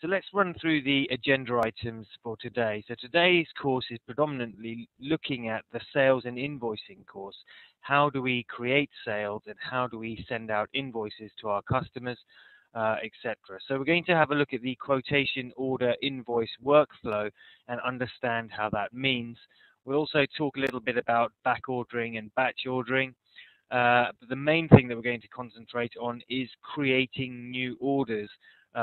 So let's run through the agenda items for today. So today's course is predominantly looking at the sales and invoicing course. How do we create sales and how do we send out invoices to our customers, etc. So we're going to have a look at the quotation order invoice workflow and understand how that means. We'll also talk a little bit about back ordering and batch ordering. But the main thing that we're going to concentrate on is creating new orders,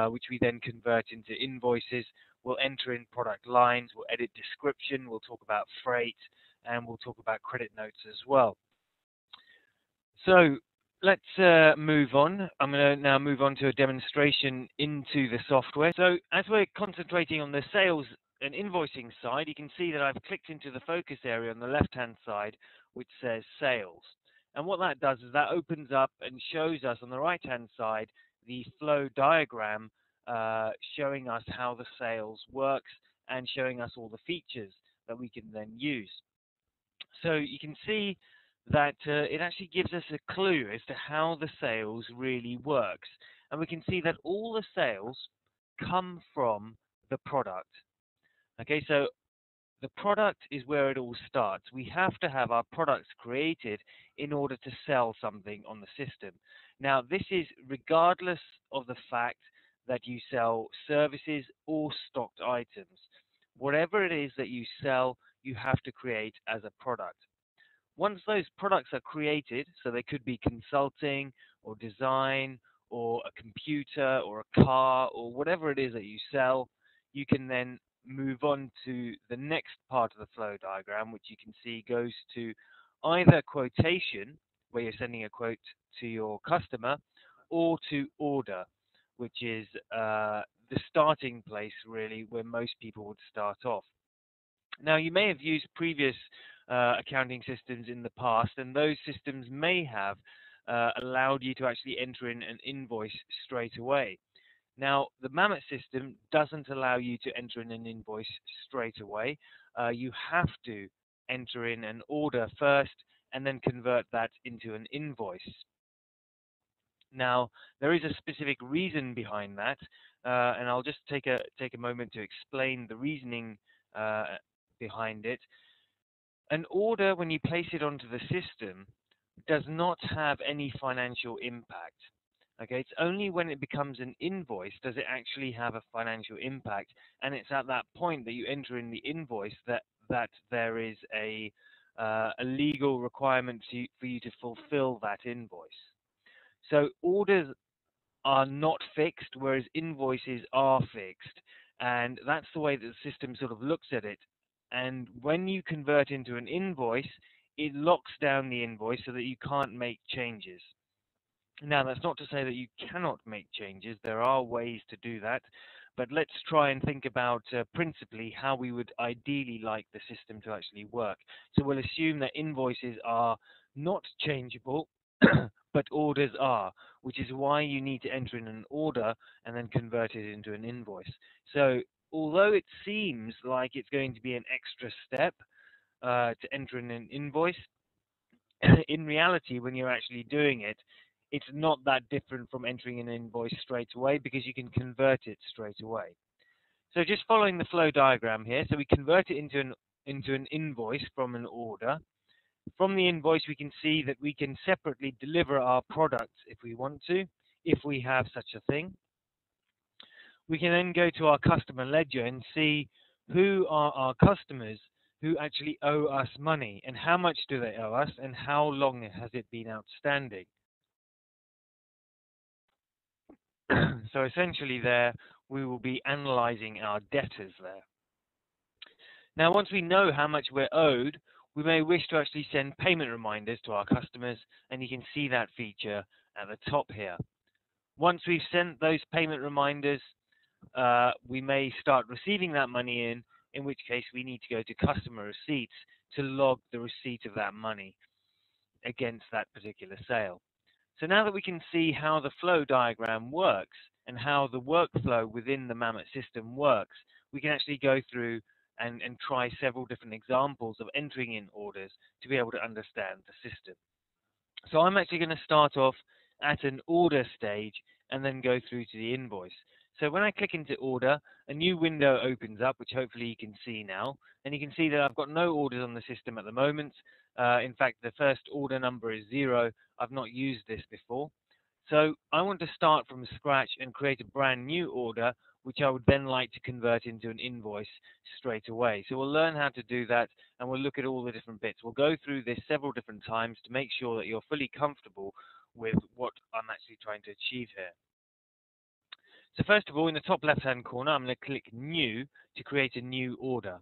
which we then convert into invoices. We'll enter in product lines, we'll edit description, we'll talk about freight, and we'll talk about credit notes as well. So let's move on. I'm going to now move on to a demonstration into the software. So as we're concentrating on the sales and invoicing side, you can see that I've clicked into the focus area on the left-hand side, which says sales. And what that does is that opens up and shows us on the right-hand side the flow diagram showing us how the sales works and showing us all the features that we can then use. So you can see that it actually gives us a clue as to how the sales really works. And we can see that all the sales come from the product. Okay, so the product is where it all starts. We have to have our products created in order to sell something on the system. Now, this is regardless of the fact that you sell services or stocked items. Whatever it is that you sell, you have to create as a product. Once those products are created, so they could be consulting or design or a computer or a car or whatever it is that you sell, you can then move on to the next part of the flow diagram, which you can see goes to either quotation, where you're sending a quote to your customer, or to order, which is the starting place really where most people would start off. Now, you may have used previous accounting systems in the past, and those systems may have allowed you to actually enter in an invoice straight away. Now, the Mamut system doesn't allow you to enter in an invoice straight away. You have to enter in an order first and then convert that into an invoice. Now, there is a specific reason behind that, and I'll just take a moment to explain the reasoning behind it. An order, when you place it onto the system, does not have any financial impact. Okay, it's only when it becomes an invoice does it actually have a financial impact, and it's at that point that you enter in the invoice that there is a legal requirement for you to fulfill that invoice. So orders are not fixed, whereas invoices are fixed, and that's the way that the system sort of looks at it. And when you convert into an invoice, it locks down the invoice so that you can't make changes. Now, that's not to say that you cannot make changes. There are ways to do that, but let's try and think about principally how we would ideally like the system to actually work. So we'll assume that invoices are not changeable, but orders are, which is why you need to enter in an order and then convert it into an invoice. So although it seems like it's going to be an extra step to enter in an invoice, in reality, when you're actually doing it, it's not that different from entering an invoice straight away because you can convert it straight away. So just following the flow diagram here, so we convert it into an invoice from an order. From the invoice, we can see that we can separately deliver our products if we want to, if we have such a thing. We can then go to our customer ledger and see who are our customers who actually owe us money and how much do they owe us and how long has it been outstanding. So essentially there, we will be analyzing our debtors there. Now, once we know how much we're owed, we may wish to actually send payment reminders to our customers, and you can see that feature at the top here. Once we've sent those payment reminders, we may start receiving that money in which case we need to go to customer receipts to log the receipt of that money against that particular sale. So now that we can see how the flow diagram works and how the workflow within the Mamut system works, we can actually go through and try several different examples of entering in orders to be able to understand the system. So I'm actually going to start off at an order stage and then go through to the invoice. So when I click into order, a new window opens up, which hopefully you can see now. And you can see that I've got no orders on the system at the moment. In fact, the first order number is 0. I've not used this before. So I want to start from scratch and create a brand new order, which I would then like to convert into an invoice straight away. So we'll learn how to do that, and we'll look at all the different bits. We'll go through this several different times to make sure that you're fully comfortable with what I'm actually trying to achieve here. So first of all, in the top left-hand corner, I'm going to click New to create a new order.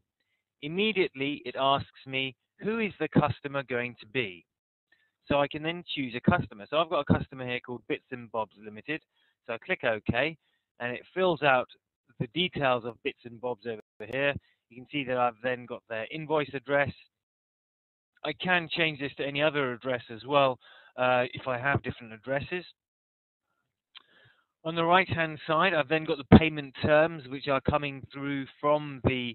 Immediately, it asks me, who is the customer going to be? So I can then choose a customer. So I've got a customer here called Bits and Bobs Limited. So I click OK, and it fills out the details of Bits and Bobs over here. You can see that I've then got their invoice address. I can change this to any other address as well if I have different addresses. On the right-hand side, I've then got the payment terms, which are coming through from the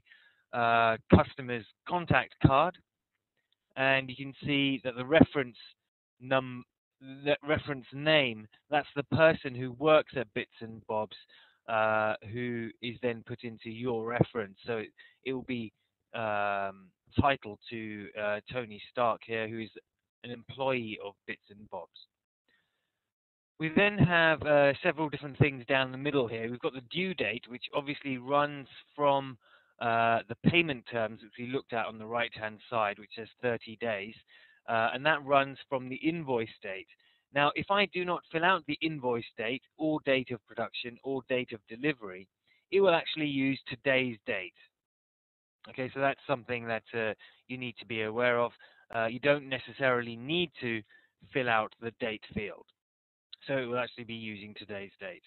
customer's contact card. And you can see that the reference name, that's the person who works at Bits and Bobs, who is then put into your reference. So it will be titled to Tony Stark here, who is an employee of Bits and Bobs. We then have several different things down the middle here. We've got the due date, which obviously runs from the payment terms, which we looked at on the right-hand side, which says 30 days, and that runs from the invoice date. Now, if I do not fill out the invoice date or date of production or date of delivery, it will actually use today's date. Okay, so that's something that you need to be aware of. You don't necessarily need to fill out the date field. So it will actually be using today's date.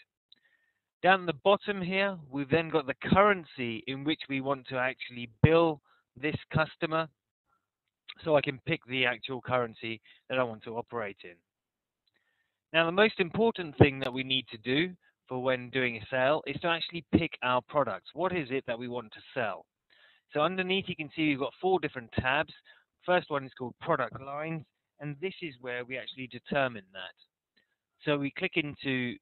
Down the bottom here, we've then got the currency in which we want to actually bill this customer. So I can pick the actual currency that I want to operate in. Now, the most important thing that we need to do for when doing a sale is to actually pick our products. What is it that we want to sell? So underneath, you can see we've got 4 different tabs. First one is called Product Lines, and this is where we actually determine that. So we click into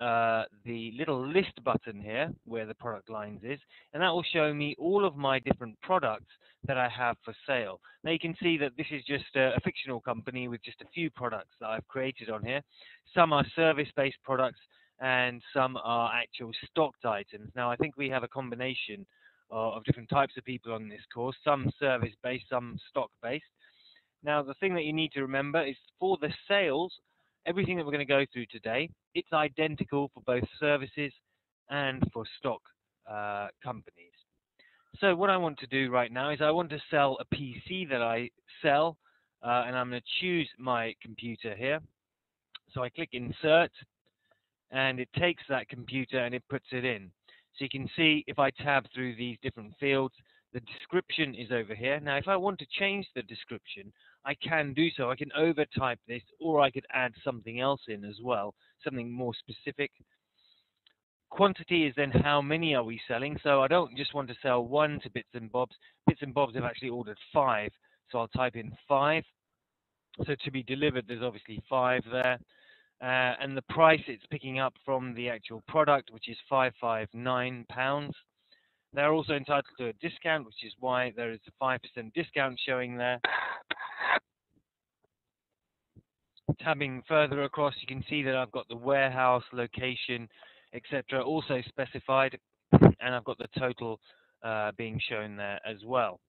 the little list button here where the product lines is, and that will show me all of my different products that I have for sale. Now you can see that this is just a fictional company with just a few products that I've created on here. Some are service-based products and some are actual stocked items. Now I think we have a combination of different types of people on this course, some service-based, some stock-based. Now the thing that you need to remember is for the sales, everything that we're going to go through today, it's identical for both services and for stock companies. So what I want to do right now is I want to sell a PC that I sell, and I'm going to choose my computer here. So I click Insert, and it takes that computer and it puts it in. So you can see if I tab through these different fields, the description is over here. Now, if I want to change the description, I can do so. I can overtype this, or I could add something else in as well, something more specific. Quantity is then how many are we selling. So I don't just want to sell 1 to Bits and Bobs. Bits and Bobs have actually ordered 5, so I'll type in 5. So to be delivered, there's obviously 5 there. And the price it's picking up from the actual product, which is £559. They're also entitled to a discount, which is why there is a 5% discount showing there. Tabbing further across, you can see that I've got the warehouse, location, etc. also specified, and I've got the total being shown there as well.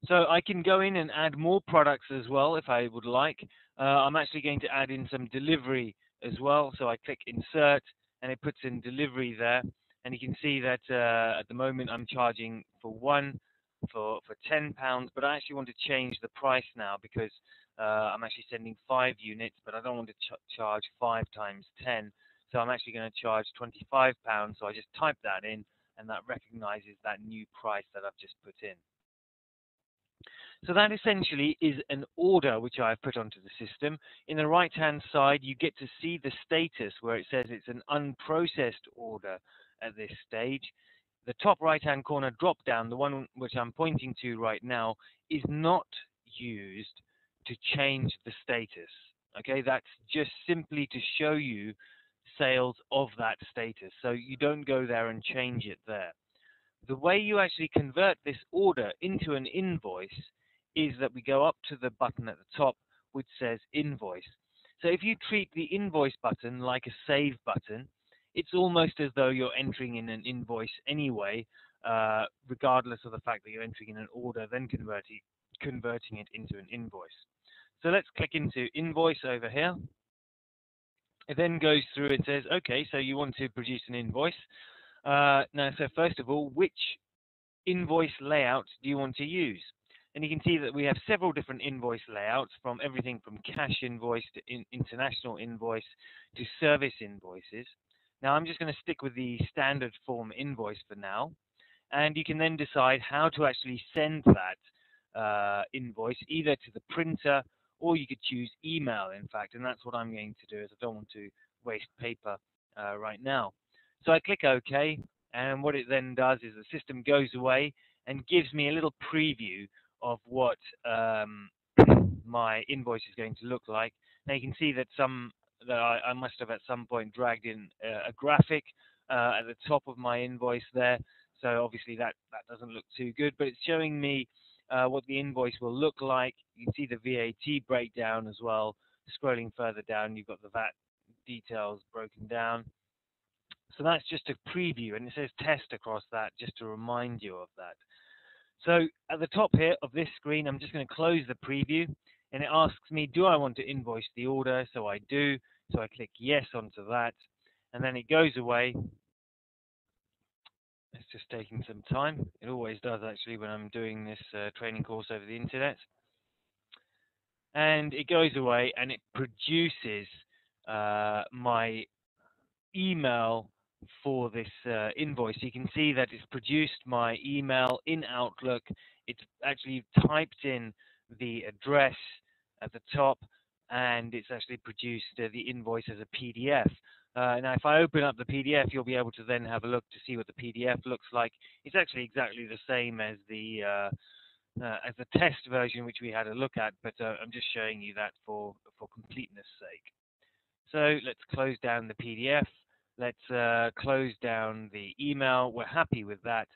So I can go in and add more products as well if I would like. I'm actually going to add in some delivery as well. So I click Insert, and it puts in delivery there. And you can see that at the moment I'm charging for 1 for £10, but I actually want to change the price now because I'm actually sending 5 units, but I don't want to charge 5 times 10. So I'm actually going to charge £25. So I just type that in, and that recognizes that new price that I've just put in. So that essentially is an order which I've put onto the system. In the right-hand side, you get to see the status where it says it's an unprocessed order at this stage. The top right-hand corner drop-down, the one which I'm pointing to right now, is not used to change the status. Okay, that's just simply to show you sales of that status. So you don't go there and change it there. The way you actually convert this order into an invoice is that we go up to the button at the top which says invoice. So if you treat the invoice button like a save button, it's almost as though you're entering in an invoice anyway, regardless of the fact that you're entering in an order, then converting it into an invoice. So let's click into invoice over here. It then goes through and says, okay, so you want to produce an invoice. Now, so first of all, which invoice layout do you want to use? And you can see that we have several different invoice layouts, from everything from cash invoice to international invoice to service invoices. Now I'm just going to stick with the standard form invoice for now, and you can then decide how to actually send that invoice either to the printer, or you could choose email, in fact, and that's what I'm going to do, as I don't want to waste paper right now. So I click OK, and what it then does is the system goes away and gives me a little preview of what my invoice is going to look like. Now you can see that I must have at some point dragged in a graphic at the top of my invoice there. So obviously that doesn't look too good, but it's showing me what the invoice will look like. You can see the VAT breakdown as well. Scrolling further down, you've got the VAT details broken down. So that's just a preview, and it says test across that just to remind you of that. So at the top here of this screen, I'm just going to close the preview, and it asks me, do I want to invoice the order? So I do. So I click yes onto that, and then it goes away. It's just taking some time. It always does, actually, when I'm doing this training course over the internet. And it goes away, and it produces my email for this invoice. You can see that it's produced my email in Outlook. It's actually typed in the address at the top, and it's actually produced the invoice as a PDF. Now, if I open up the PDF, you'll be able to then have a look to see what the PDF looks like. It's actually exactly the same as the test version, which we had a look at, but I'm just showing you that for completeness sake. So let's close down the PDF. Let's close down the email. We're happy with that.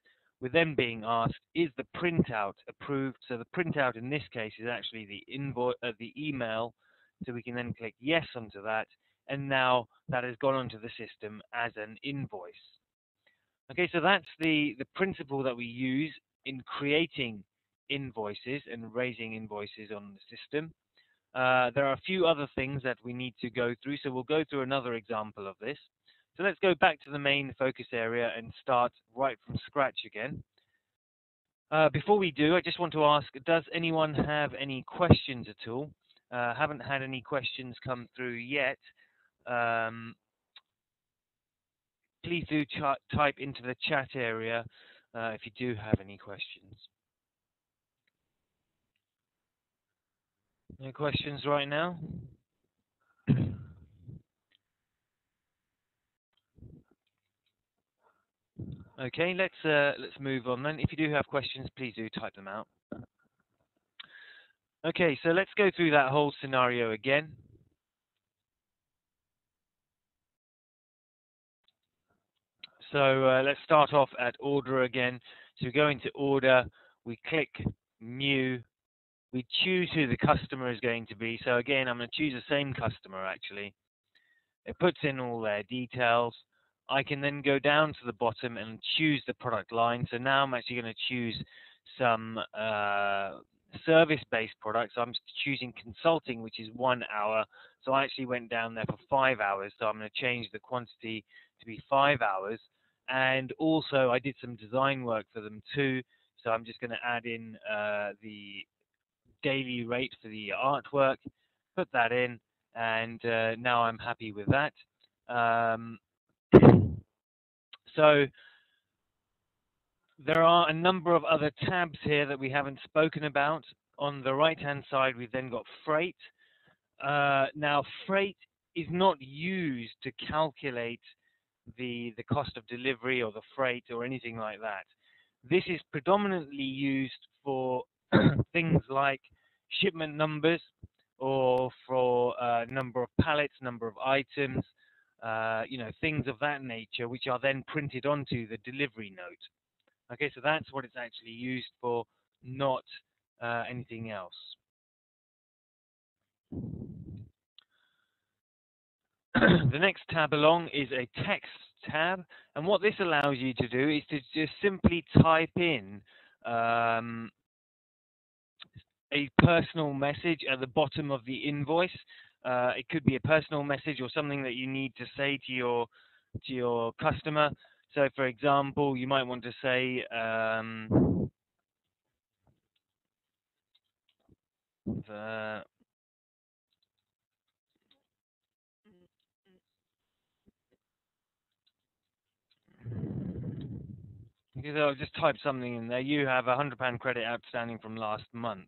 We're then being asked, is the printout approved? So the printout in this case is actually the email. So we can then click yes onto that, and now that has gone onto the system as an invoice. Okay, so that's the principle that we use in creating invoices and raising invoices on the system. There are a few other things that we need to go through, so we'll go through another example of this. So let's go back to the main focus area and start right from scratch again. Before we do, I just want to ask, does anyone have any questions at all? Haven't had any questions come through yet. Please do type into the chat area if you do have any questions. No questions right now? Okay, let's move on then. If you do have questions, please do type them out. Okay, so let's go through that whole scenario again. So let's start off at order again. So we go into order, we click new, we choose who the customer is going to be. So again, I'm going to choose the same customer actually. It puts in all their details. I can then go down to the bottom and choose the product line. So now I'm actually going to choose some service-based products. So I'm choosing consulting, which is 1 hour. So I actually went down there for 5 hours. So I'm going to change the quantity to be 5 hours. And also I did some design work for them too. So I'm just going to add in the daily rate for the artwork, put that in, and now I'm happy with that. So there are a number of other tabs here that we haven't spoken about. On the right-hand side, we've then got freight. Now, freight is not used to calculate the cost of delivery or the freight or anything like that. This is predominantly used for things like shipment numbers, or for number of pallets, number of items, things of that nature, which are then printed onto the delivery note. Okay, so that's what it's actually used for, not anything else. The next tab along is a text tab, and what this allows you to do is to just simply type in a personal message at the bottom of the invoice. It could be a personal message or something that you need to say to your customer. So, for example, you might want to say because I'll just type something in there. You have £100 credit outstanding from last month.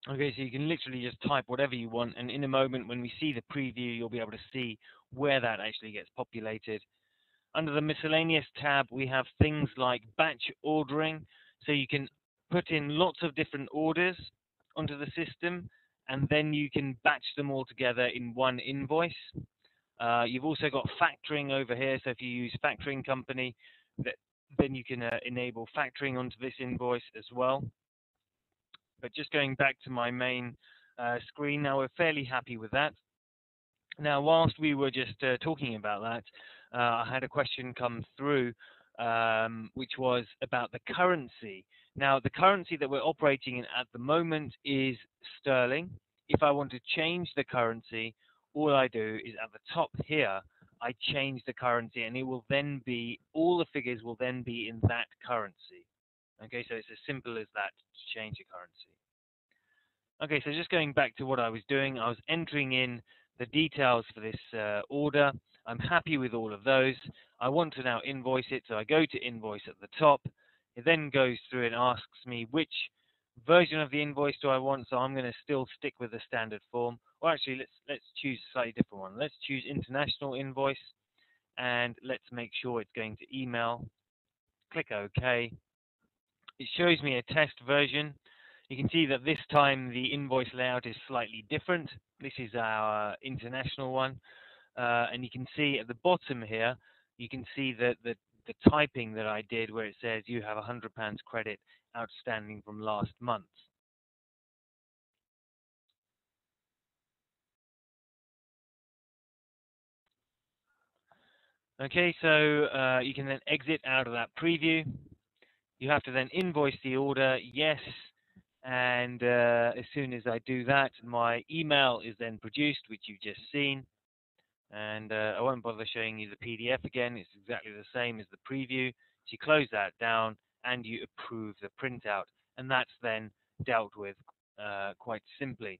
Okay, so you can literally just type whatever you want, and in a moment when we see the preview, you'll be able to see where that actually gets populated. Under the miscellaneous tab, we have things like batch ordering, so you can put in lots of different orders onto the system, and then you can batch them all together in one invoice. You've also got factoring over here, so if you use factoring company, then you can enable factoring onto this invoice as well. But just going back to my main screen now, we're fairly happy with that. Now, whilst we were just talking about that, I had a question come through, which was about the currency. Now, the currency that we're operating in at the moment is sterling. If I want to change the currency, all I do is at the top here, I change the currency, and it will then be, all the figures will then be in that currency. Okay, so it's as simple as that to change a currency. Okay, so just going back to what I was doing, I was entering in the details for this order. I'm happy with all of those. I want to now invoice it, so I go to invoice at the top. It then goes through and asks me which version of the invoice do I want, so I'm going to still stick with the standard form. Or actually, let's choose a slightly different one. Let's choose international invoice, and let's make sure it's going to email. Click OK. It shows me a test version. You can see that this time the invoice layout is slightly different. This is our international one. And you can see at the bottom here, you can see that the typing that I did where it says you have £100 credit outstanding from last month. Okay, so you can then exit out of that preview. You have to then invoice the order, yes, and as soon as I do that, my email is then produced, which you've just seen. And I won't bother showing you the PDF again. It's exactly the same as the preview. So you close that down and you approve the printout, and that's then dealt with quite simply.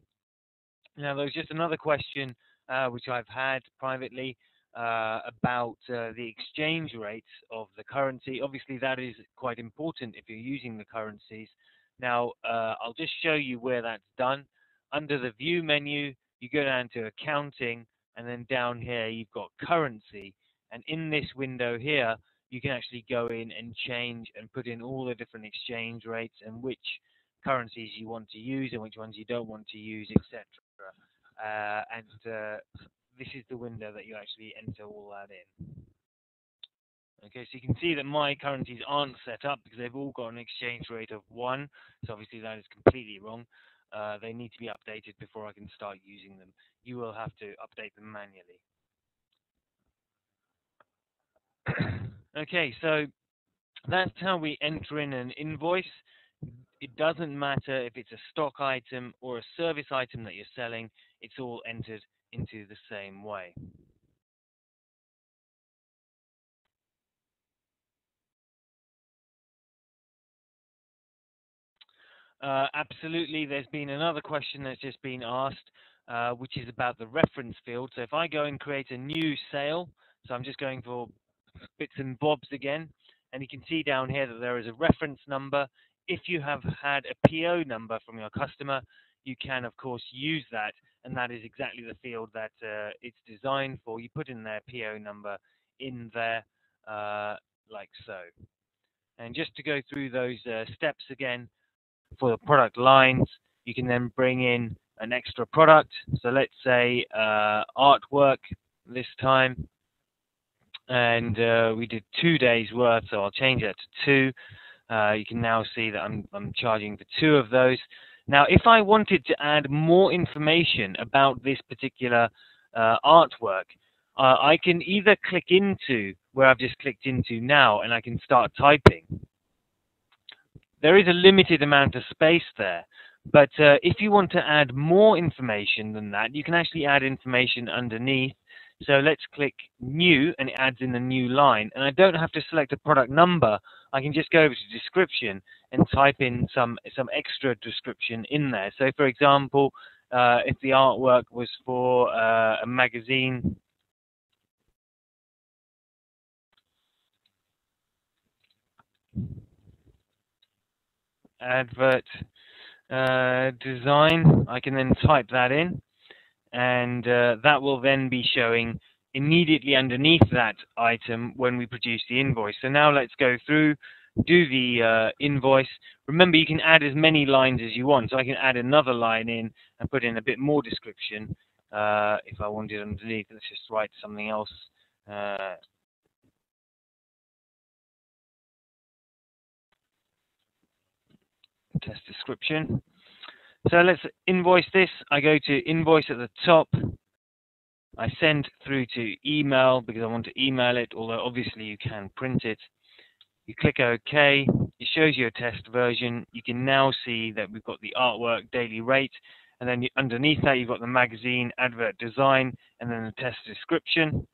Now, there's just another question which I've had privately about the exchange rates of the currency. Obviously, that is quite important if you're using the currencies. Now, I'll just show you where that's done. Under the View menu, you go down to Accounting, and then down here, you've got Currency. And in this window here, you can actually go in and change and put in all the different exchange rates and which currencies you want to use and which ones you don't want to use, etc. This is the window that you actually enter all that in. Okay, so you can see that my currencies aren't set up because they've all got an exchange rate of 1. So obviously that is completely wrong. They need to be updated before I can start using them. You will have to update them manually. Okay, so that's how we enter in an invoice. It doesn't matter if it's a stock item or a service item that you're selling, it's all entered into the same way. Absolutely, there's been another question that's just been asked, which is about the reference field. So if I go and create a new sale, so I'm just going for bits and bobs again, and you can see down here that there is a reference number. If you have had a PO number from your customer, you can of course use that, and that is exactly the field that it's designed for. You put in their PO number in there like so. And just to go through those steps again, for the product lines, you can then bring in an extra product. So let's say artwork. this time, and we did 2 days worth, so I'll change that to 2. You can now see that I'm charging for 2 of those. Now, if I wanted to add more information about this particular artwork, I can either click into where I've just clicked into now, and I can start typing. There is a limited amount of space there, but if you want to add more information than that, you can actually add information underneath. So let's click New, and it adds in a new line. And I don't have to select a product number. I can just go over to Description and type in some extra description in there. So, for example, if the artwork was for a magazine, advert design, I can then type that in, and that will then be showing immediately underneath that item when we produce the invoice. So now let's go through, do the invoice. Remember, you can add as many lines as you want, so I can add another line in and put in a bit more description if I wanted underneath. Let's just write something else. Test description. So let's invoice this. I go to invoice at the top. I send through to email because I want to email it, although obviously you can print it. You click OK. It shows you a test version. You can now see that we've got the artwork daily rate, and then underneath that you've got the magazine advert design and then the test description.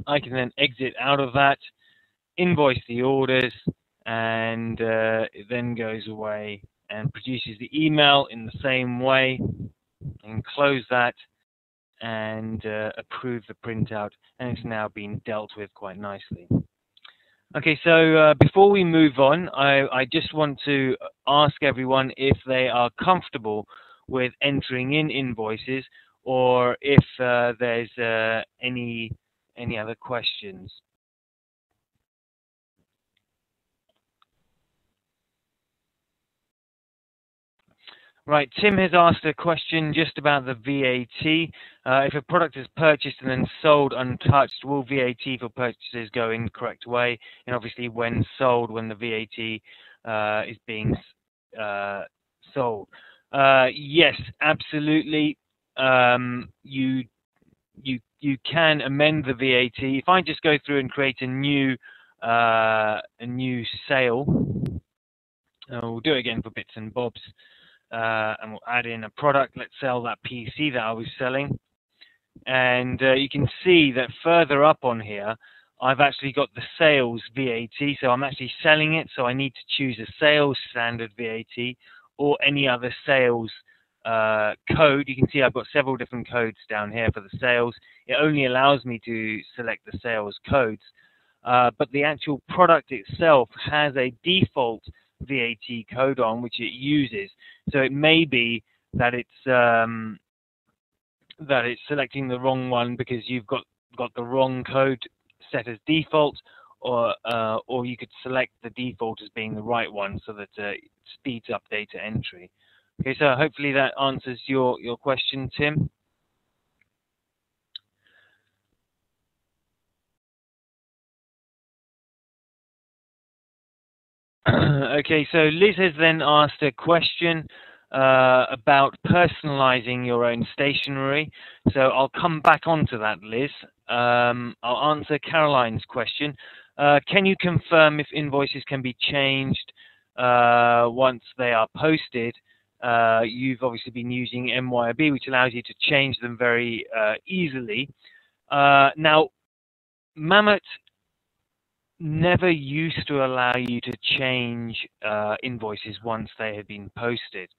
I can then exit out of that, invoice the orders, and it then goes away and produces the email in the same way, and close that and approve the printout, and it's now been dealt with quite nicely. Okay, so before we move on, I just want to ask everyone if they are comfortable with entering in invoices, or if there's any other questions. Right, Tim has asked a question just about the VAT. If a product is purchased and then sold untouched, will VAT for purchases go in the correct way? And obviously, when sold, when the VAT is being sold. Yes, absolutely. You can amend the VAT. If I just go through and create a new sale, we'll do it again for bits and bobs. And we'll add in a product. Let's sell that PC that I was selling. And you can see that further up on here, I've actually got the sales VAT. So I'm actually selling it. So I need to choose a sales standard VAT or any other sales code. You can see I've got several different codes down here for the sales. It only allows me to select the sales codes. But the actual product itself has a default VAT code on which it uses, so it may be that it's selecting the wrong one because you've got the wrong code set as default, or you could select the default as being the right one so that it speeds up data entry. Okay, so hopefully that answers your question, Tim. Okay, so Liz has then asked a question about personalizing your own stationery. So I'll come back onto that, Liz. I'll answer Caroline's question. Can you confirm if invoices can be changed once they are posted? You've obviously been using MYOB, which allows you to change them very easily. Now, Mamut never used to allow you to change invoices once they had been posted.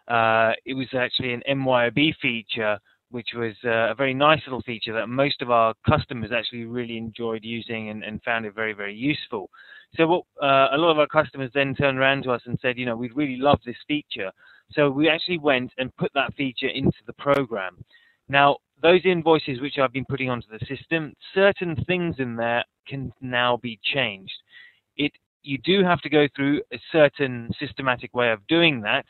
It was actually an MYOB feature, which was a very nice little feature that most of our customers actually really enjoyed using and found it very, very useful. So what a lot of our customers then turned around to us and said, you know, we'd really love this feature. So we actually went and put that feature into the program. Now, those invoices which I've been putting onto the system, certain things in there can now be changed. You do have to go through a certain systematic way of doing that,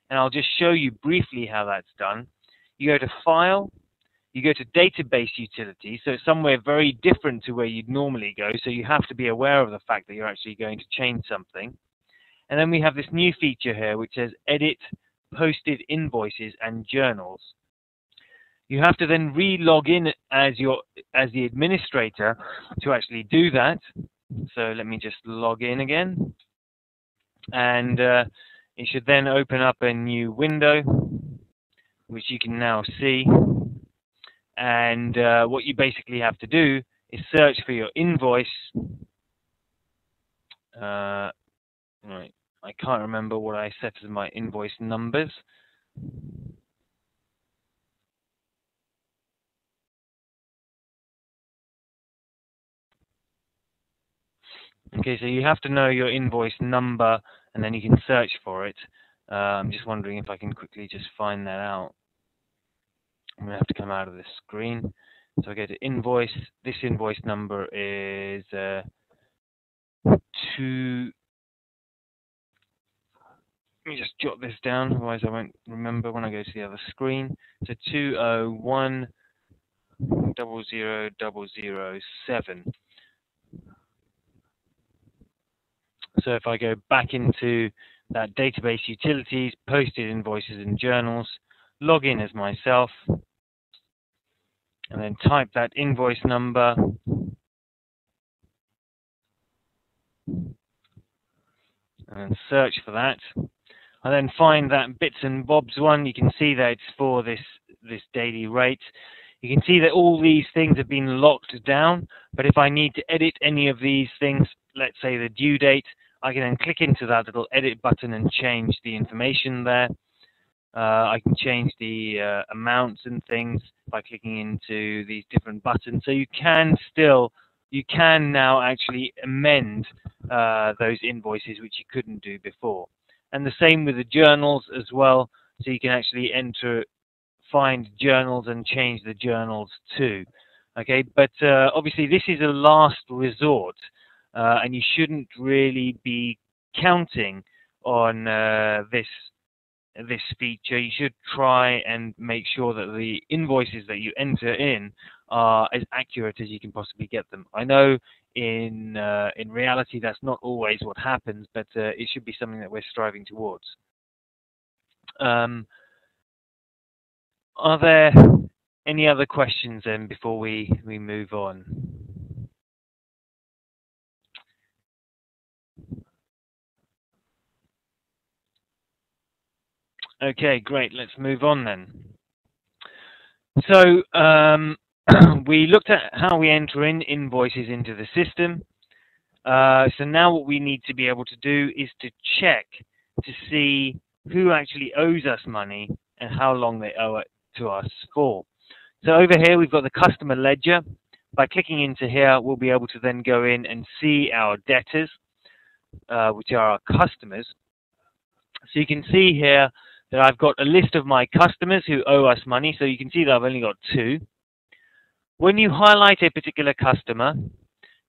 and I'll just show you briefly how that's done. You go to File, you go to database utilities, so it's somewhere very different to where you'd normally go, so you have to be aware of the fact that you're actually going to change something. And then we have this new feature here which says edit posted invoices and journals. You have to then re-log in as the administrator to actually do that. So let me just log in again. And it should then open up a new window, which you can now see. And what you basically have to do is search for your invoice. Right, I can't remember what I set as my invoice numbers. Okay, so you have to know your invoice number, and then you can search for it. I'm just wondering if I can quickly just find that out. I'm going to have to come out of this screen. So I go to invoice. This invoice number is 2. Let me just jot this down, otherwise I won't remember when I go to the other screen. So 2010007. So if I go back into that database utilities, posted invoices and journals, log in as myself, and then type that invoice number, and then search for that. I then find that bits and bobs one. You can see that it's for this daily rate. You can see that all these things have been locked down, but if I need to edit any of these things, let's say the due date, I can then click into that little edit button and change the information there. I can change the amounts and things by clicking into these different buttons. So you can now actually amend those invoices, which you couldn't do before. And the same with the journals as well. So you can actually find journals and change the journals too. Okay, but obviously this is a last resort, and you shouldn't really be counting on this feature. You should try and make sure that the invoices that you enter in are as accurate as you can possibly get them. I know in reality that's not always what happens, but it should be something that we're striving towards. Are there any other questions then before we move on? Okay, great. Let's move on then. So we looked at how we enter in invoices into the system. So now what we need to be able to do is to check to see who actually owes us money and how long they owe it to us for. So over here we've got the customer ledger. By clicking into here, we'll be able to then go in and see our debtors, which are our customers. So you can see here that I've got a list of my customers who owe us money. So you can see that I've only got 2. When you highlight a particular customer,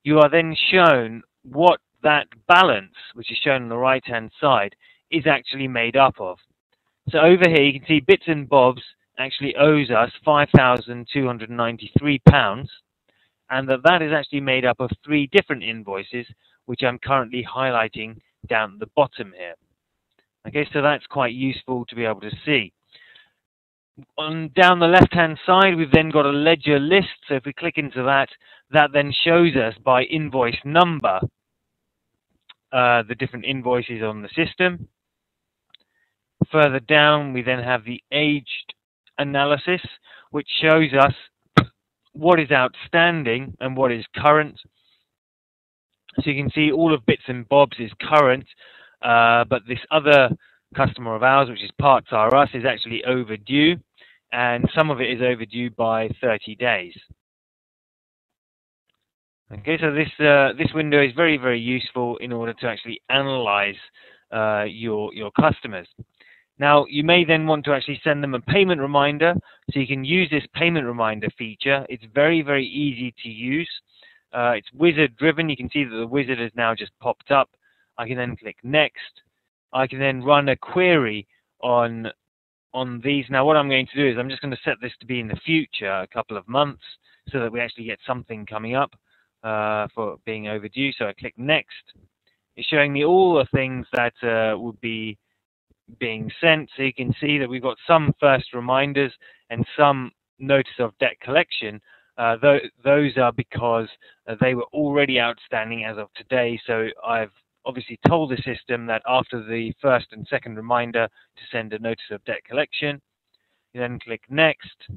you are then shown what that balance, which is shown on the right-hand side, is actually made up of. So over here, you can see Bits and Bobs actually owes us £5,293, and that is actually made up of 3 different invoices, which I'm currently highlighting down at the bottom here. Okay, so that's quite useful to be able to see. Down the left-hand side, we've then got a ledger list. So if we click into that, that then shows us by invoice number the different invoices on the system. Further down, we then have the aged analysis, which shows us what is outstanding and what is current. So you can see all of Bits and Bobs is current, but this other customer of ours, which is Parts R Us, is actually overdue, and some of it is overdue by 30 days. Okay, so this window is very, very useful in order to actually analyze your customers. Now, you may then want to actually send them a payment reminder, so you can use this payment reminder feature. It's very, very easy to use. It's wizard driven. You can see that the wizard has now just popped up. I can then click next. I can then run a query on on these. Now what I'm going to do is I'm just going to set this to be in the future, a couple of months, so that we actually get something coming up for being overdue. So I click next. It's showing me all the things that would be being sent. So you can see that we've got some first reminders and some notice of debt collection. Those are because they were already outstanding as of today. So I've obviously told the system that after the first and second reminder to send a notice of debt collection. You then click next.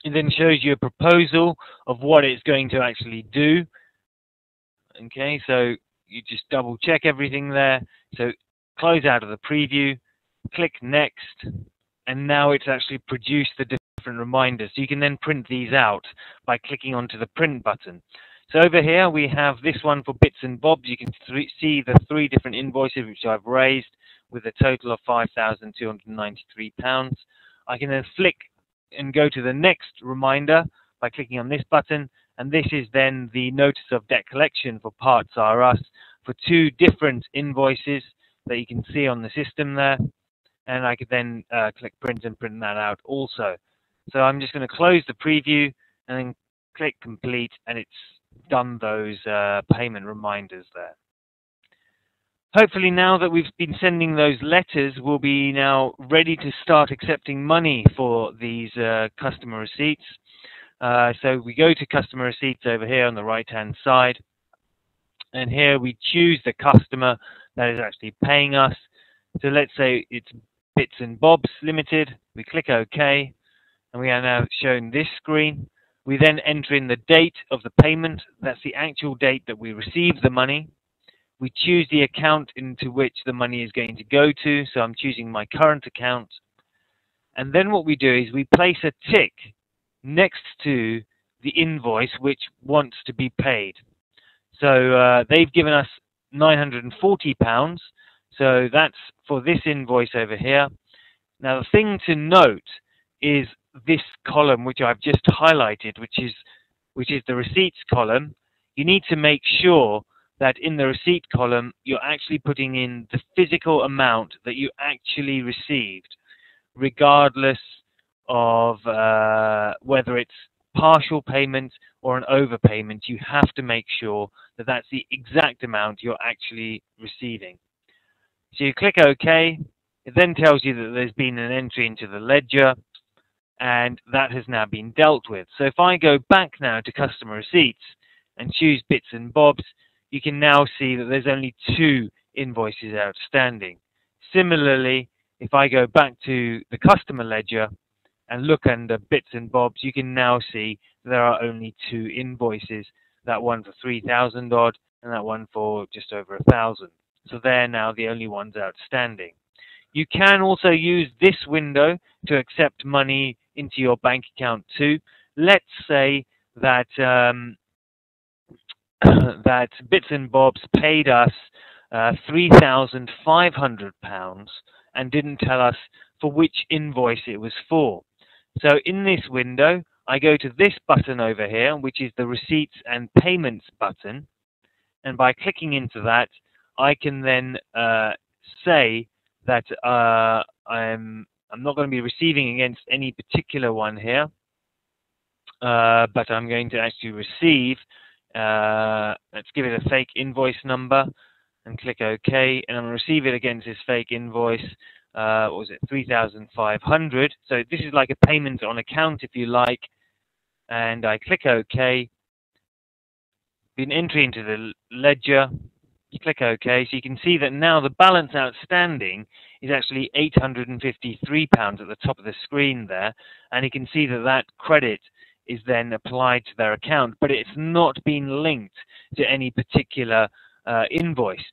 It then shows you a proposal of what it's going to actually do. Okay, so you just double check everything there. So close out of the preview, click next, and now it's actually produced the different reminders. So you can then print these out by clicking onto the print button. So over here we have this one for bits and bobs. You can see the 3 different invoices which I've raised with a total of £5,293. I can then flick and go to the next reminder by clicking on this button, and this is then the notice of debt collection for Parts R Us for 2 different invoices that you can see on the system there, and I could then click print and print that out also. So I'm just going to close the preview and then click complete, and it's done those payment reminders there. Hopefully now that we've been sending those letters, we'll be now ready to start accepting money for these customer receipts. So we go to customer receipts over here on the right hand side, and here we choose the customer that is actually paying us. So let's say it's Bits and Bobs Limited. We click OK, and we are now shown this screen. We then enter in the date of the payment. That's the actual date that we receive the money. We choose the account into which the money is going to go to. So I'm choosing my current account. And then what we do is we place a tick next to the invoice which wants to be paid. So they've given us £940. So that's for this invoice over here. Now the thing to note is this column which I've just highlighted, which is the receipts column. You need to make sure that in the receipt column you're actually putting in the physical amount that you actually received, regardless of whether it's partial payment or an overpayment. You have to make sure that that's the exact amount you're actually receiving. So you click OK. It then tells you that there's been an entry into the ledger, and that has now been dealt with. So if I go back now to customer receipts and choose Bits and Bobs, you can now see that there's only 2 invoices outstanding. Similarly, if I go back to the customer ledger and look under Bits and Bobs, you can now see there are only 2 invoices, that one for 3,000 odd and that one for just over 1,000. So they're now the only ones outstanding. You can also use this window to accept money into your bank account too. Let's say that that Bits and Bobs paid us £3,500 and didn't tell us for which invoice it was for. So in this window, I go to this button over here, which is the Receipts and Payments button, and by clicking into that, I can then say that I'm not going to be receiving against any particular one here, but I'm going to actually receive, let's give it a fake invoice number and click OK, and I'm going to receive it against this fake invoice, what was it, 3,500. So this is like a payment on account, if you like, and I click OK. Been entry into the ledger. You click OK, so you can see that now the balance outstanding is actually £853 at the top of the screen there, and you can see that that credit is then applied to their account, but it's not been linked to any particular invoice.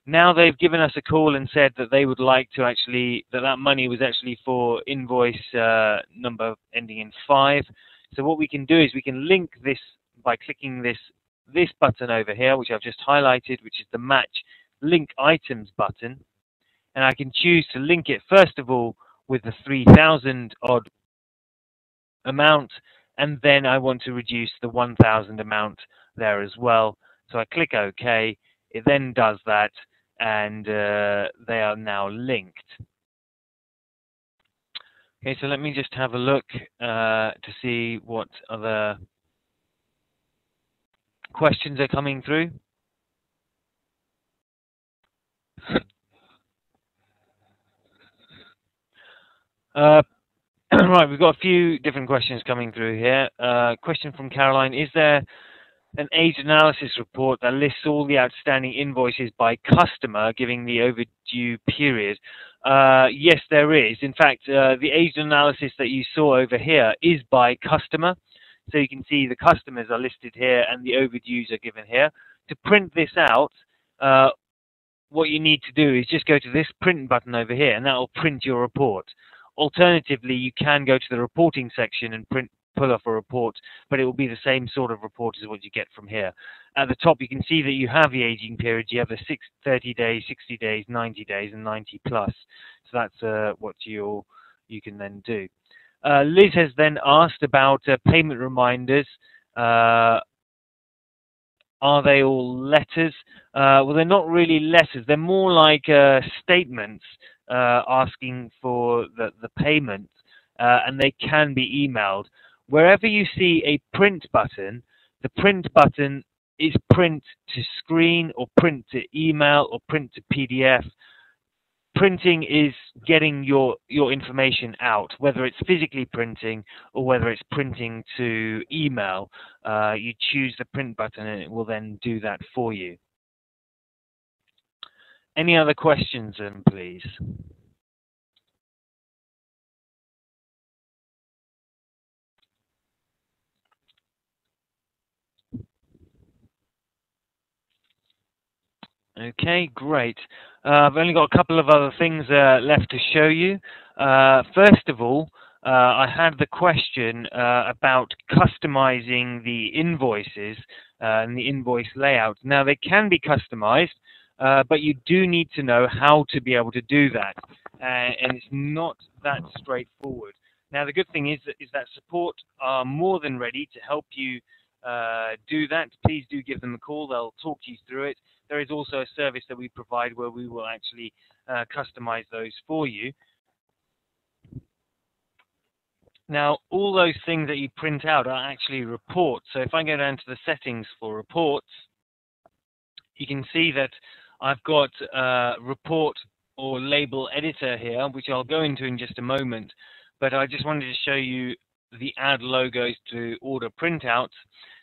Now they've given us a call and said that they would like to actually, that money was actually for invoice number ending in 5. So what we can do is we can link this by clicking this button over here, which I've just highlighted, which is the Match Link Items button. And I can choose to link it, first of all, with the 3,000 odd amount, and then I want to reduce the 1,000 amount there as well. So I click OK. It then does that, and they are now linked. Okay, so let me just have a look to see what other questions are coming through. Right, we've got a few different questions coming through here. Question from Caroline: is there an age analysis report that lists all the outstanding invoices by customer, giving the overdue period? Yes, there is. In fact, the age analysis that you saw over here is by customer. So you can see the customers are listed here and the overdues are given here. To print this out, what you need to do is just go to this print button over here, and that will print your report. Alternatively, you can go to the reporting section and pull off a report, but it will be the same sort of report as what you get from here. At the top, you can see that you have the aging periods. You have the 30 days, 60 days, 90 days, and 90 plus. So that's what you can then do. Liz has then asked about payment reminders. Are they all letters? Well, they're not really letters. They're more like statements asking for the payment, and they can be emailed. Wherever you see a print button, the print button is print to screen or print to email or print to PDF. Printing is getting your information out, whether it's physically printing or whether it's printing to email. You choose the print button and it will then do that for you. Any other questions then, please? Okay, great. I've only got a couple of other things left to show you. First of all, I had the question about customizing the invoices and the invoice layout. Now, they can be customized, but you do need to know how to be able to do that, and it's not that straightforward. Now, the good thing is that support are more than ready to help you do that. Please do give them a call. They'll talk you through it. There is also a service that we provide where we will actually customize those for you. Now, all those things that you print out are actually reports. So if I go down to the settings for reports, you can see that I've got report or label editor here, which I'll go into in just a moment. But I just wanted to show you the add logos to order printouts.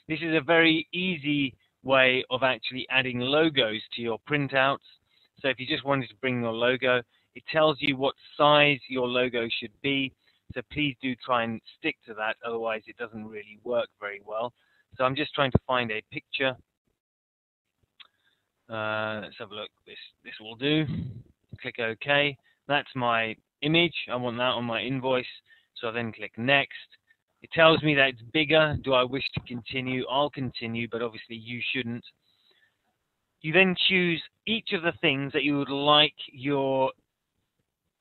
This is a very easy way of actually adding logos to your printouts. So if you just wanted to bring your logo, it tells you what size your logo should be. So please do try and stick to that, otherwise it doesn't really work very well. So I'm just trying to find a picture. Let's have a look. This will do. Click OK. That's my image. I want that on my invoice. So I then click Next. It tells me that it's bigger. Do I wish to continue? I'll continue, but obviously you shouldn't. You then choose each of the things that you would like your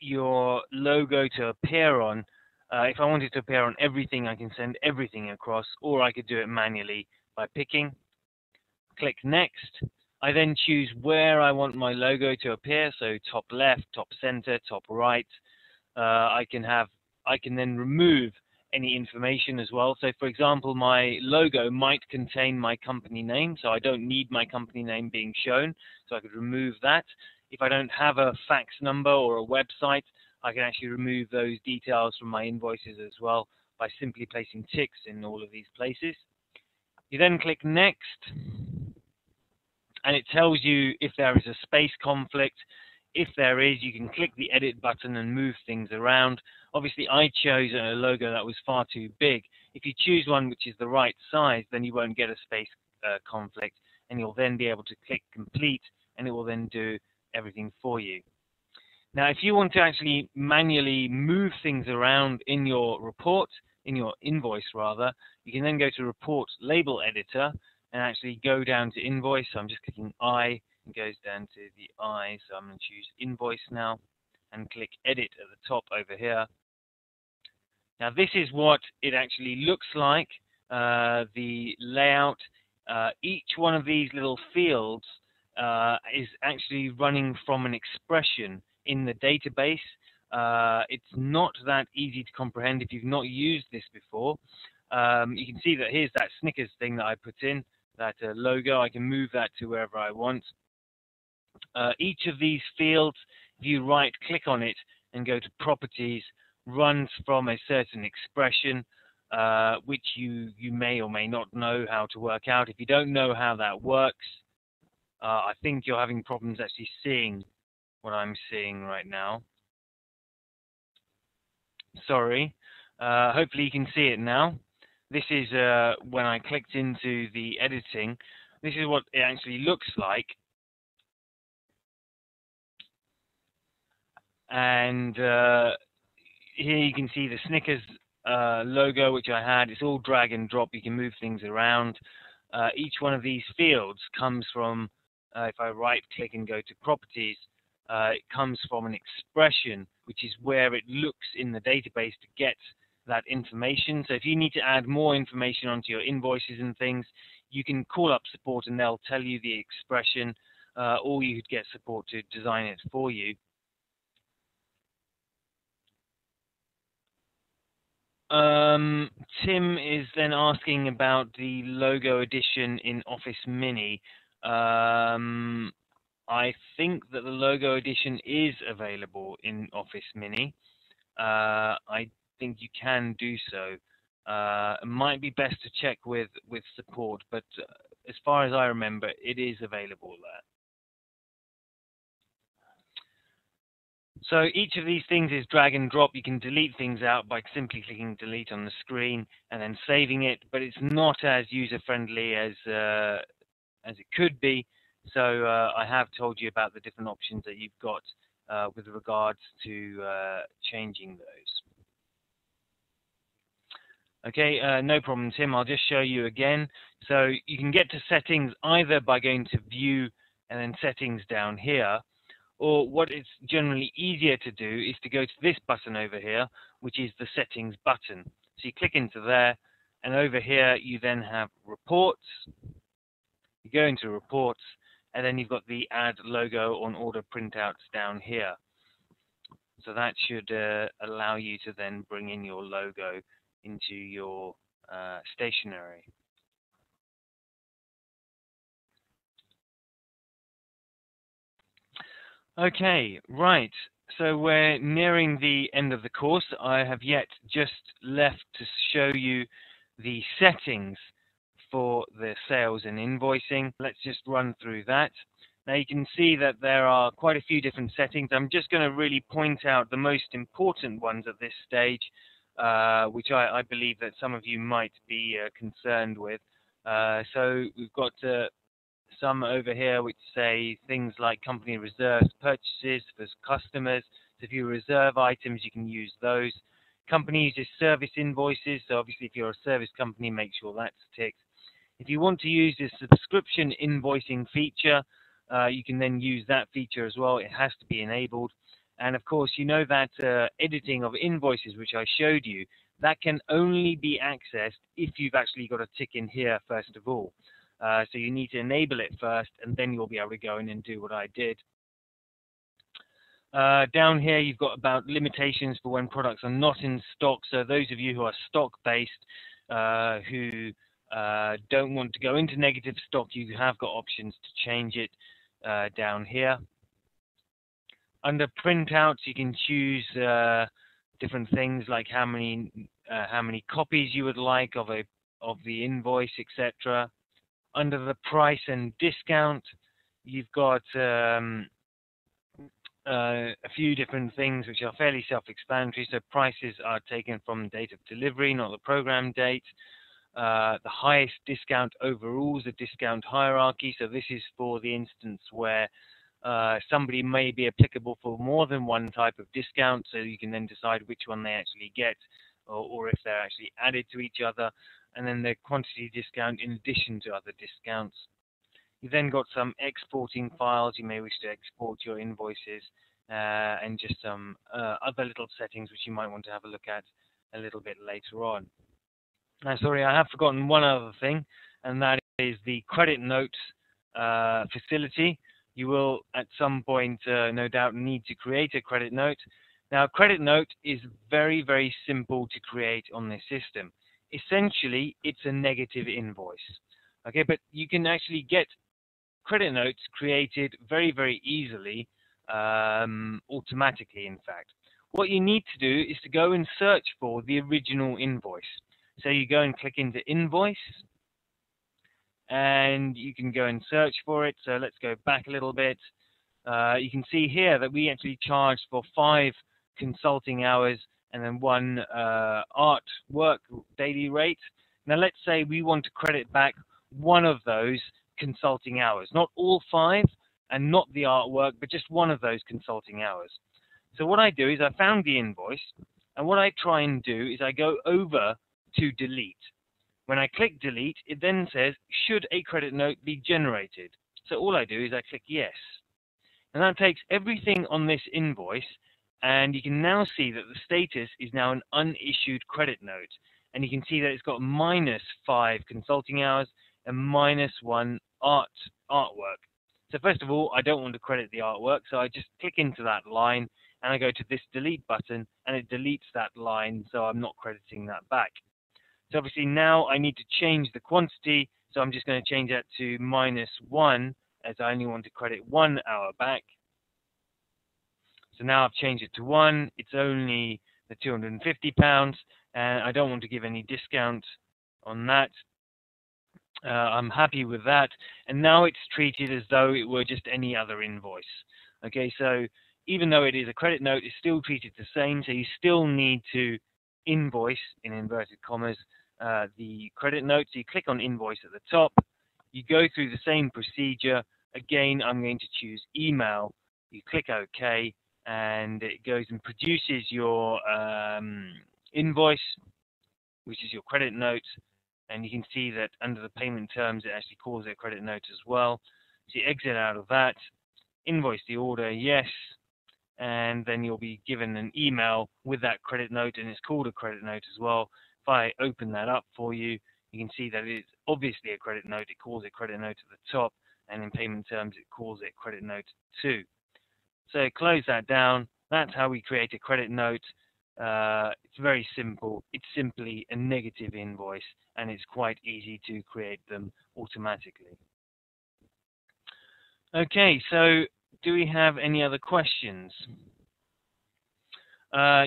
logo to appear on. If I wanted to appear on everything, I can send everything across, or I could do it manually by picking. Click Next. I then choose where I want my logo to appear, so top left, top center, top right. I can then remove any information as well. So for example, my logo might contain my company name, so I don't need my company name being shown, so I could remove that. If I don't have a fax number or a website, I can actually remove those details from my invoices as well by simply placing ticks in all of these places. You then click Next, and it tells you if there is a space conflict. If there is, you can click the edit button and move things around. Obviously, I chose a logo that was far too big. If you choose one which is the right size, then you won't get a space conflict, and you'll then be able to click Complete, and it will then do everything for you. Now, if you want to actually manually move things around in your report, in your invoice rather, you can then go to Report Label Editor and actually go down to Invoice. So I'm just clicking I. It goes down to the I, so I'm going to choose Invoice now and click Edit at the top over here. Now this is what it actually looks like, the layout. Each one of these little fields is actually running from an expression in the database. It's not that easy to comprehend if you've not used this before. You can see that here's that Snickers thing that I put in, that logo. I can move that to wherever I want. Each of these fields, if you right-click on it and go to Properties, runs from a certain expression, which you may or may not know how to work out. If you don't know how that works, I think you're having problems actually seeing what I'm seeing right now. Sorry. Hopefully you can see it now. This is when I clicked into the editing. This is what it actually looks like. And here you can see the Snickers logo, which I had. It's all drag and drop. You can move things around. Each one of these fields comes from, if I right-click and go to Properties, it comes from an expression, which is where it looks in the database to get that information. So if you need to add more information onto your invoices and things, you can call up support and they'll tell you the expression, or you could get support to design it for you. Tim is then asking about the logo edition in Office Mini. I think that the logo edition is available in Office Mini. I think you can do so. It might be best to check with support, but as far as I remember, it is available there. So each of these things is drag and drop. You can delete things out by simply clicking delete on the screen and then saving it, but it's not as user-friendly as it could be. So I have told you about the different options that you've got with regards to changing those. Okay, no problem, Tim. I'll just show you again. So you can get to settings either by going to View and then Settings down here, or what it's generally easier to do is to go to this button over here, which is the Settings button. So you click into there, and over here you then have Reports. You go into Reports, and then you've got the Add Logo on Order printouts down here. So that should allow you to then bring in your logo into your stationery. Okay, right. So we're nearing the end of the course. I have yet just left to show you the settings for the sales and invoicing. Let's just run through that. Now you can see that there are quite a few different settings. I'm just going to really point out the most important ones at this stage, which I believe that some of you might be concerned with. So we've got some over here which say things like company reserves purchases for customers. So if you reserve items, you can use those. Company uses service invoices. So obviously if you're a service company, make sure that's ticked. If you want to use this subscription invoicing feature, you can then use that feature as well. It has to be enabled. And of course, you know that editing of invoices, which I showed you, that can only be accessed if you've actually got a tick in here first of all. So you need to enable it first, and then you'll be able to go in and do what I did. Down here, you've got about limitations for when products are not in stock. So those of you who are stock-based, who don't want to go into negative stock, you have got options to change it down here. Under printouts, you can choose different things like how many copies you would like of the invoice, etc. Under the price and discount, you've got a few different things which are fairly self-explanatory. So prices are taken from the date of delivery, not the program date. The highest discount overrules the discount hierarchy. So this is for the instance where somebody may be applicable for more than one type of discount, so you can then decide which one they actually get, or if they're actually added to each other, and then the quantity discount in addition to other discounts. You've then got some exporting files. You may wish to export your invoices, and just some other little settings which you might want to have a look at a little bit later on. Now, sorry, I have forgotten one other thing, and that is the credit notes facility. You will, at some point, no doubt, need to create a credit note. Now, a credit note is very, very simple to create on this system. Essentially, it's a negative invoice. Okay, but you can actually get credit notes created very, very easily, automatically, in fact. What you need to do is to go and search for the original invoice. So you go and click into Invoice, and you can go and search for it. So let's go back a little bit. You can see here that we actually charged for 5 consulting hours and then 1 art work daily rate. Now let's say we want to credit back one of those consulting hours, not all 5 and not the artwork, but just one of those consulting hours. So what I do is I found the invoice, and what I try and do is I go over to delete. When I click delete, it then says, should a credit note be generated? So all I do is I click yes. And that takes everything on this invoice, and you can now see that the status is now an unissued credit note. And you can see that it's got -5 consulting hours and -1 artwork. So first of all, I don't want to credit the artwork, so I just click into that line, and I go to this delete button, and it deletes that line, so I'm not crediting that back. So obviously now I need to change the quantity, so I'm just going to change that to -1, as I only want to credit 1 hour back. So now I've changed it to 1. It's only the £250, and I don't want to give any discount on that. I'm happy with that, and now it's treated as though it were just any other invoice. Okay, so even though it is a credit note, it's still treated the same, so you still need to invoice, in inverted commas, the credit note. So you click on invoice at the top, you go through the same procedure. Again, I'm going to choose email, you click OK, and it goes and produces your invoice, which is your credit note. And you can see that under the payment terms, it actually calls it a credit note as well. So you exit out of that, invoice the order, yes, and then you'll be given an email with that credit note, and it's called a credit note as well. If I open that up for you, you can see that it's obviously a credit note. It calls it credit note at the top, and in payment terms, it calls it credit note 2. So close that down. That's how we create a credit note. It's very simple. It's simply a negative invoice, and it's quite easy to create them automatically. Okay, so do we have any other questions?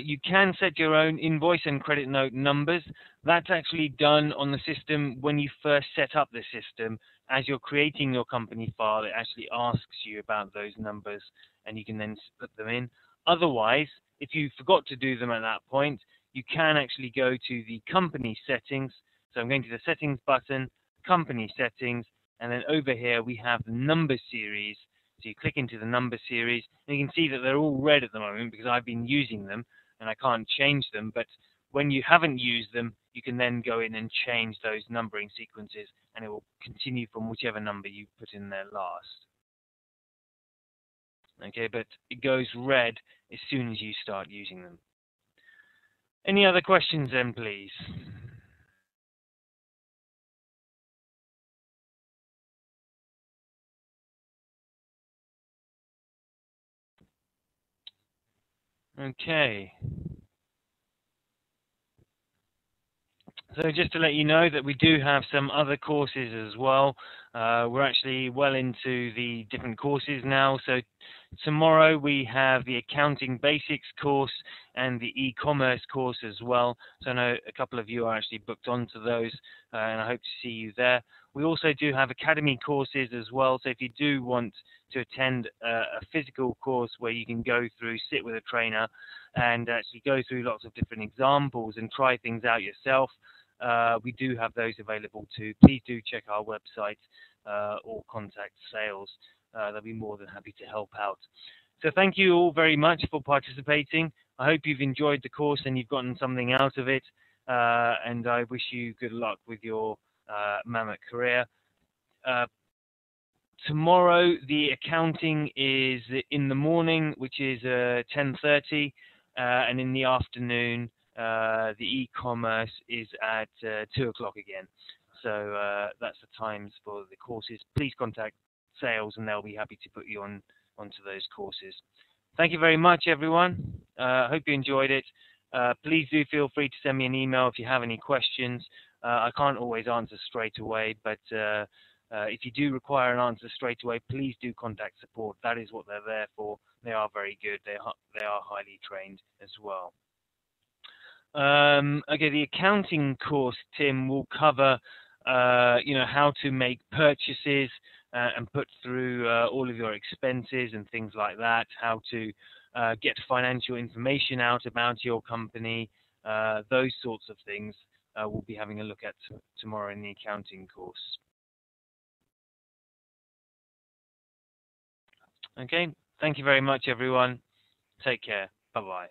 You can set your own invoice and credit note numbers. That's actually done on the system when you first set up the system. As you're creating your company file, it actually asks you about those numbers, and you can then put them in. Otherwise, if you forgot to do them at that point, you can actually go to the company settings. So I'm going to the settings button, company settings, and then over here we have the number series. So you click into the number series, and you can see that they're all red at the moment because I've been using them and I can't change them. But when you haven't used them, you can then go in and change those numbering sequences, and it will continue from whichever number you put in there last. Okay, but it goes red as soon as you start using them. Any other questions then, please? Okay. So just to let you know that we do have some other courses as well. We're actually well into the different courses now. So tomorrow we have the Accounting Basics course and the e-commerce course as well. So I know a couple of you are actually booked onto those, and I hope to see you there. We also do have Academy courses as well. So if you do want to attend a physical course where you can go through, sit with a trainer, and actually go through lots of different examples and try things out yourself, we do have those available too. Please do check our website or contact sales. They'll be more than happy to help out. So thank you all very much for participating. I hope you've enjoyed the course and you've gotten something out of it. And I wish you good luck with your Mamut career. Tomorrow the accounting is in the morning, which is 10:30, and in the afternoon the e-commerce is at 2 o'clock again. So that's the times for the courses. Please contact sales and they'll be happy to put you onto those courses. Thank you very much, everyone. I hope you enjoyed it. Please do feel free to send me an email if you have any questions. I can't always answer straight away, but if you do require an answer straight away, please do contact support. That is what they're there for. They are very good. They are highly trained as well. Okay, the accounting course, Tim, will cover, how to make purchases and put through all of your expenses and things like that, how to get financial information out about your company, those sorts of things we'll be having a look at tomorrow in the accounting course. Okay, thank you very much, everyone. Take care. Bye-bye.